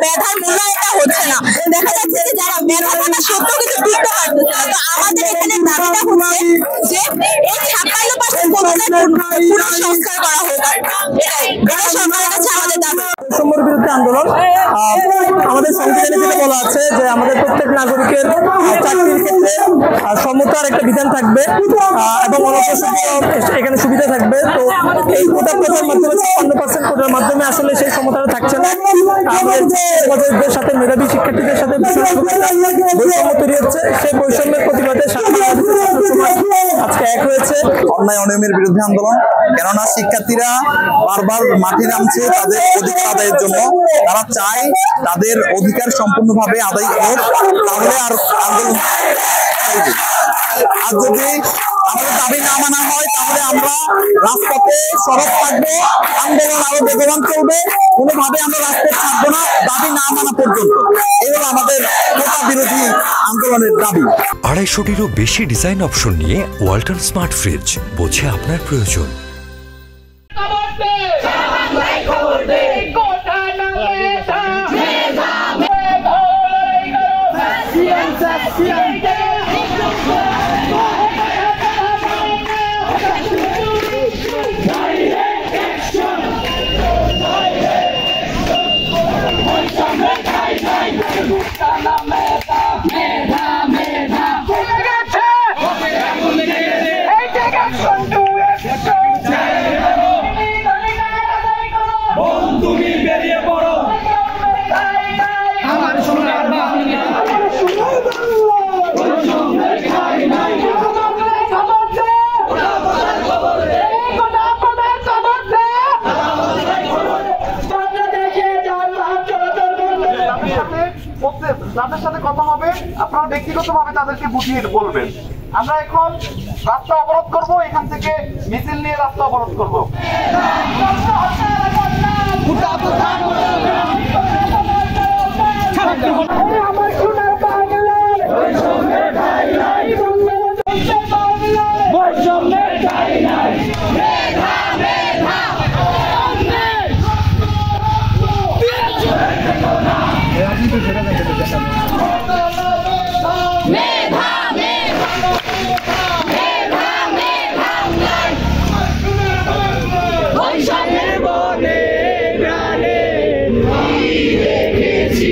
মেধার মূল্যায়নটা হচ্ছে না। দেখা যাচ্ছে যে যারা মেধা থাকা সত্ত্বেও কিন্তু টিকতে পারতেছে না। তো আমাদের এখানে দাবিটা হচ্ছে যে এই 56% পুনঃসংস্কার করা হোক। এটা সরকারের কাছে আমাদের দাবি। বৈষম্যের বিরুদ্ধে আন্দোলন। আমাদের সংবিধানে যেটা বলা আছে যে আমাদের প্রত্যেক নাগরিকের চাকরির ক্ষেত্রে সমতার একটা বিধান থাকবে এবং এখানে সুবিধা থাকবে। তো এই কোটা প্রথার মাধ্যমে 56% কোটার মাধ্যমে আসলে সেই সমতাটা থাকছে না। আমাদের সাথে মেধাবী শিক্ষার্থীদের সাথে বৈষম্য তৈরি হচ্ছে। সেই বৈষম্যের প্রতিবাদে আজকে এক হয়েছে। অন্যায় অনিয়মের বিরুদ্ধে আন্দোলন, কেননা শিক্ষার্থীরা বারবার মাঠে নামছে তাদের অধিকার আদায়ের জন্য। তারা চায় তাদের অধিকার সম্পূর্ণভাবে আদায় হোক, তাহলে আর আন্দোলন। আর যদি আমাদের দাবি না মানা হয় তাহলে আমরা রাজপথে সরব থাকবো, আন্দোলন আরো বেগবান চলবে। কোনোভাবে আমরা রাজপথ থাকবো না দাবি না মানা পর্যন্ত। এই হলো আমাদের কোটা বিরোধী আন্দোলনের দাবি। 250-টিরও বেশি ডিজাইন অপশন নিয়ে ওয়ালটন স্মার্ট ফ্রিজ, বোঝে আপনার প্রয়োজন। তাদের সাথে কথা হবে, আপনারা ব্যক্তিগতভাবে তাদেরকে বুঝিয়ে বলবেন। আমরা এখন রাস্তা অবরোধ করব, এখান থেকে মিছিল নিয়ে রাস্তা অবরোধ করব। দেখেছি